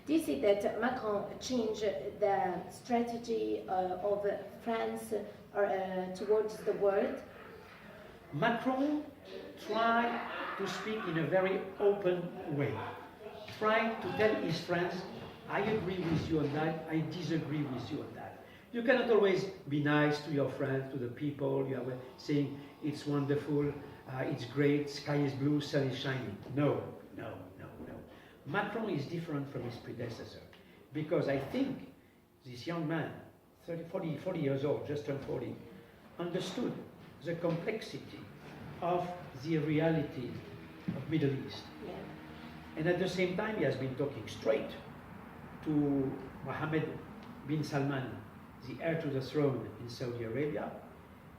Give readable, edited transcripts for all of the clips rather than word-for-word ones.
Do you see that Macron changed the strategy of France towards the world? Macron tried to speak in a very open way, trying to tell his friends, I agree with you on that, I disagree with you on that. You cannot always be nice to your friends, to the people, you are saying it's wonderful, it's great, sky is blue, sun is shining. No, no, no, no. Macron is different from his predecessor, because I think this young man, 40 years old, just turned 40, understood the complexity of the reality of Middle East. Yeah. And at the same time, he has been talking straight to Mohammed bin Salman, the heir to the throne in Saudi Arabia.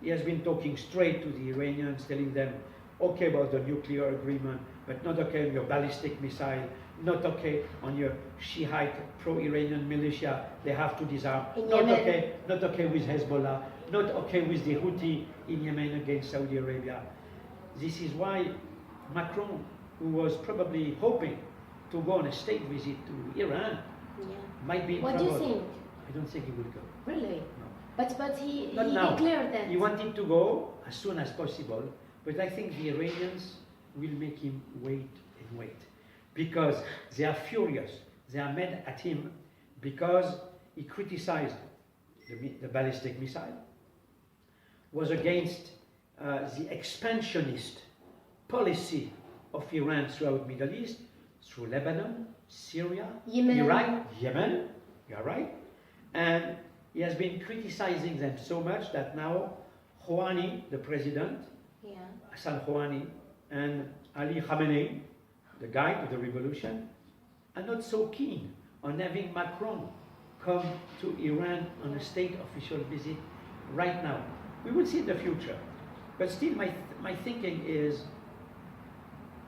He has been talking straight to the Iranians, telling them, okay about the nuclear agreement, but not okay on your ballistic missile, not okay on your Shiite pro-Iranian militia, they have to disarm, not okay with Hezbollah, not okay with the Houthi in Yemen against Saudi Arabia. This is why Macron, who was probably hoping to go on a state visit to Iran, might be in trouble. What do you think? I don't think he will go. Really? No. But he declared that. He wanted to go as soon as possible, but I think the Iranians will make him wait and wait, because they are furious. They are mad at him because he criticized the ballistic missile, was against the expansionist policy of Iran throughout Middle East, through Lebanon, Syria, Iraq, Yemen, you're right. And he has been criticizing them so much that now Rouhani, the president, Hassan Rouhani, and Ali Khamenei, the guide of the revolution, are not so keen on having Macron come to Iran on a state official visit right now. We will see in the future. But still, my thinking is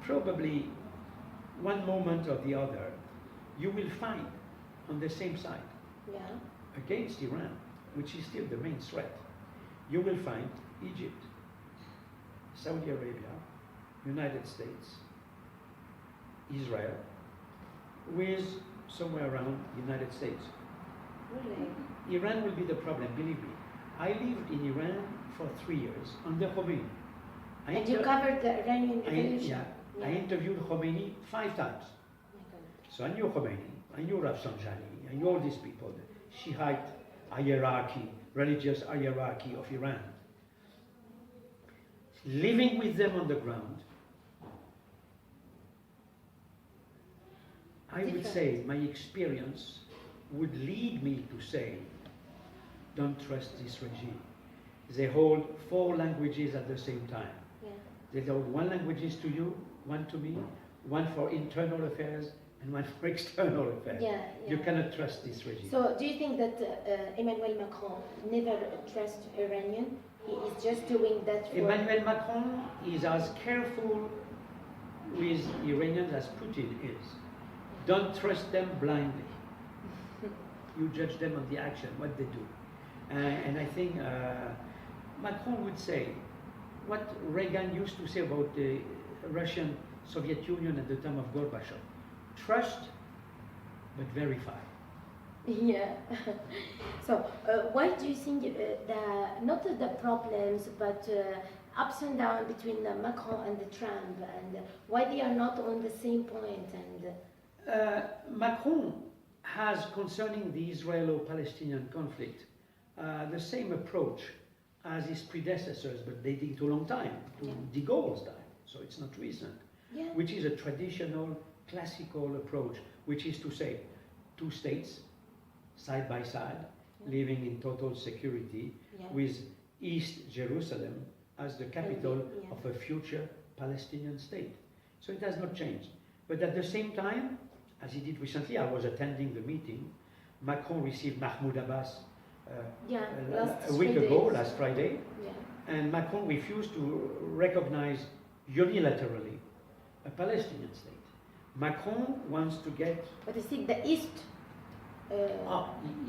probably one moment or the other, you will find on the same side, against Iran, which is still the main threat, you will find Egypt, Saudi Arabia, United States, Israel, with somewhere around the United States. Really? Iran will be the problem, believe me. I lived in Iran for 3 years under Khomeini. And you covered the Iranian revolution? I interviewed Khomeini 5 times. So I knew Khomeini, I knew Rafsanjani, I knew all these people, the Shiite hierarchy, religious hierarchy of Iran. Living with them on the ground, I would say my experience would lead me to say, don't trust this regime. They hold 4 languages at the same time. They hold 1 language to you, 1 to me, 1 for internal affairs, and 1 for external affairs. You cannot trust this regime. So do you think that Emmanuel Macron never trusts Iranian? He is just doing that for... Emmanuel Macron is as careful with Iranians as Putin is. Don't trust them blindly. You judge them on the action, what they do. And I think Macron would say what Reagan used to say about the Russian Soviet Union at the time of Gorbachev. Trust, but verify. Yeah. So why do you think not the problems, but ups and downs between Macron and Trump, and why they are not on the same point? And Macron has, concerning the Israelo-Palestinian conflict, the same approach as his predecessors, but dating to a long time, to de Gaulle's time, so it's not recent, which is a traditional, classical approach, which is to say 2 states, side by side, living in total security, with East Jerusalem as the capital of a future Palestinian state. So it has not changed. But at the same time, as he did recently, I was attending the meeting, Macron received Mahmoud Abbas a week ago, last Friday, and Macron refused to recognize unilaterally a Palestinian state. Macron wants to get... But you see, the East...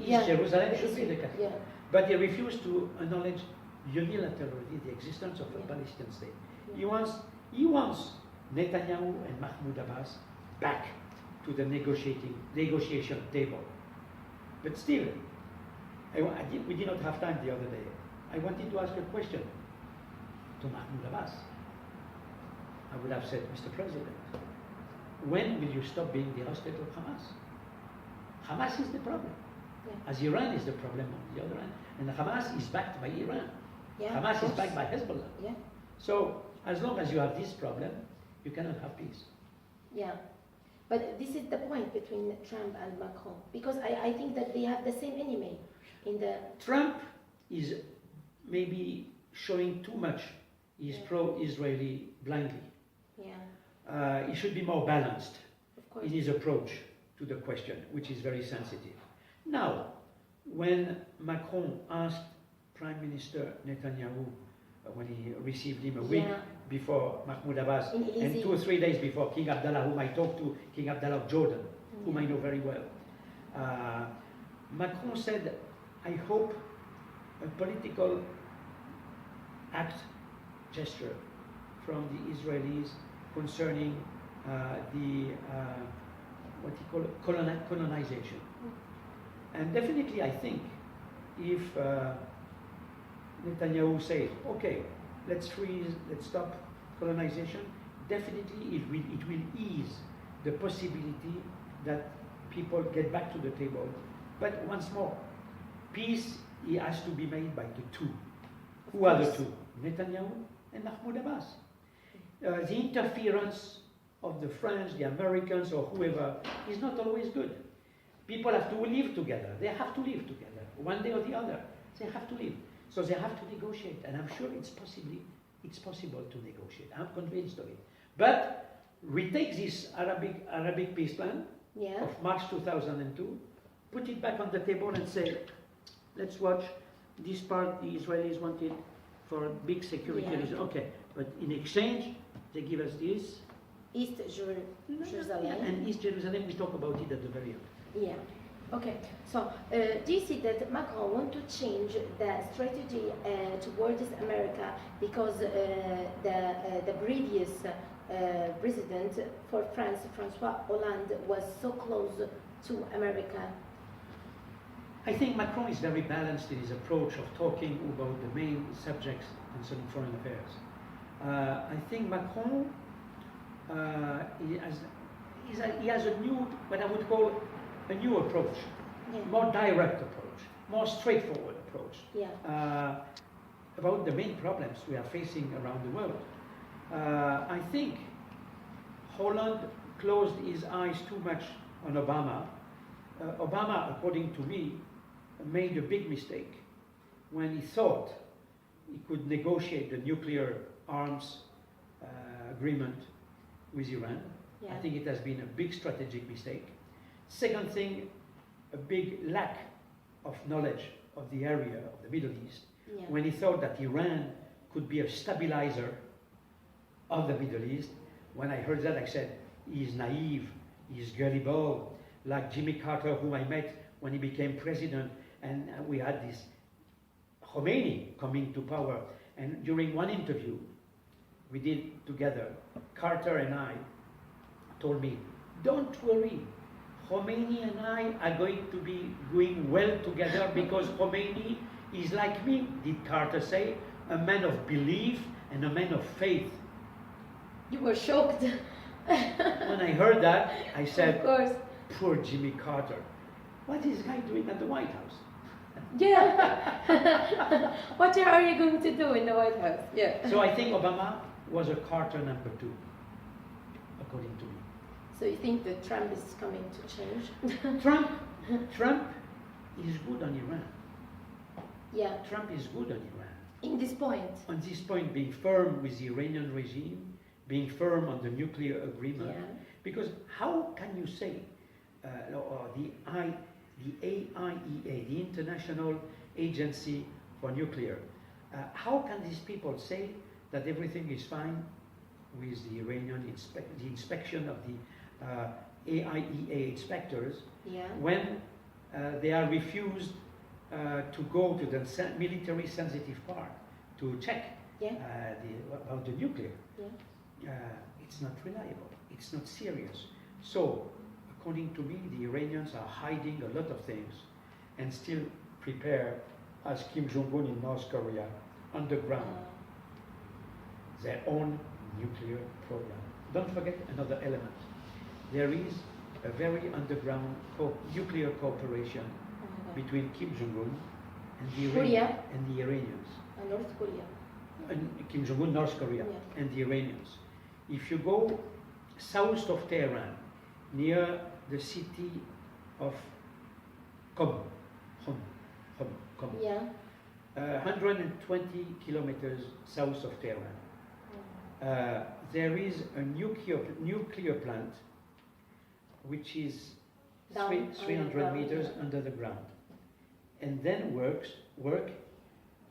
East Jerusalem should be the capital. But he refused to acknowledge unilaterally the existence of a Palestinian state. He wants Netanyahu and Mahmoud Abbas back to the negotiation table. But still, we did not have time the other day. I wanted to ask a question to Mahmoud Abbas. I would have said, Mr. President, when will you stop being the hostage of Hamas? Hamas is the problem, as Iran is the problem on the other end. And Hamas is backed by Iran. Hamas is backed by Hezbollah. So as long as you have this problem, you cannot have peace. Yeah, but this is the point between Trump and Macron, because I think that they have the same enemy in the... Trump is maybe showing too much his pro-Israeli blindly. He should be more balanced in his approach to the question, which is very sensitive. Now, when Macron asked Prime Minister Netanyahu, when he received him a week before Mahmoud Abbas, and 2 or 3 days before King Abdullah, whom I talked to, King Abdullah of Jordan, whom I know very well, Macron said, I hope a political act, gesture from the Israelis concerning what he called colonization. And definitely I think if Netanyahu says, okay, let's stop colonization, definitely it will ease the possibility that people get back to the table. But once more, peace has to be made by the two. Who are the two? Netanyahu and Mahmoud Abbas. The interference of the French, the Americans, or whoever is not always good. People have to live together. They have to live together, one day or the other. They have to live. So they have to negotiate, and I'm sure it's possible to negotiate. I'm convinced of it. But we take this Arabic peace plan of March 2002, put it back on the table and say, let's watch this part the Israelis wanted for a big security reason. Okay, but in exchange, they give us this. East Jerusalem. And East Jerusalem, we talk about it at the very end. Yeah. Okay. So, do you see that Macron want to change the strategy towards America because the previous president for France, François Hollande, was so close to America? I think Macron is very balanced in his approach of talking about the main subjects concerning foreign affairs. I think Macron he has a new, what I would call a new approach, more direct approach, more straightforward approach about the main problems we are facing around the world. I think Hollande closed his eyes too much on Obama. Obama, according to me, made a big mistake when he thought he could negotiate the nuclear arms agreement with Iran. I think it has been a big strategic mistake. Second thing, a big lack of knowledge of the area of the Middle East, when he thought that Iran could be a stabilizer of the Middle East. When I heard that, I said, he's naive, he's gullible, like Jimmy Carter, whom I met when he became president, and we had this Khomeini coming to power. And during one interview we did together, Carter and I told me, don't worry, Khomeini and I are going to be going well together because Khomeini is like me, did Carter say, a man of belief and a man of faith. You were shocked. When I heard that, I said, of course. Poor Jimmy Carter. What is this guy doing at the White House? Yeah. What are you going to do in the White House? Yeah. So I think Obama was a Carter number 2, according to me. So you think that Trump is coming to change? Trump is good on Iran. Yeah. Trump is good on Iran. In this point. On this point, being firm with the Iranian regime, being firm on the nuclear agreement. Yeah. Because how can you say the AIEA, the International Agency for Nuclear, how can these people say that everything is fine with the Iranian the inspection of the AIEA inspectors when they are refused to go to the military sensitive part to check about the nuclear? It's not reliable, it's not serious. So according to me, the Iranians are hiding a lot of things and still prepare, as Kim Jong-un in North Korea, underground, their own nuclear program. Don't forget another element. There is a very underground nuclear cooperation between Kim Jong-un and the Iranians. North Korea. And Kim Jong-un, North Korea, and the Iranians. If you go south of Tehran, near the city of Qom, 120 kilometers south of Tehran, there is a nuclear plant which is 300 meters under the ground, and then work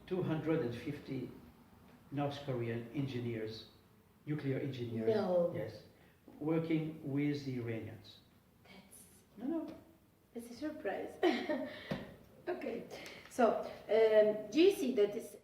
250 North Korean engineers, nuclear engineers, yes, working with the Iranians. That's a surprise. Okay, so do you see that this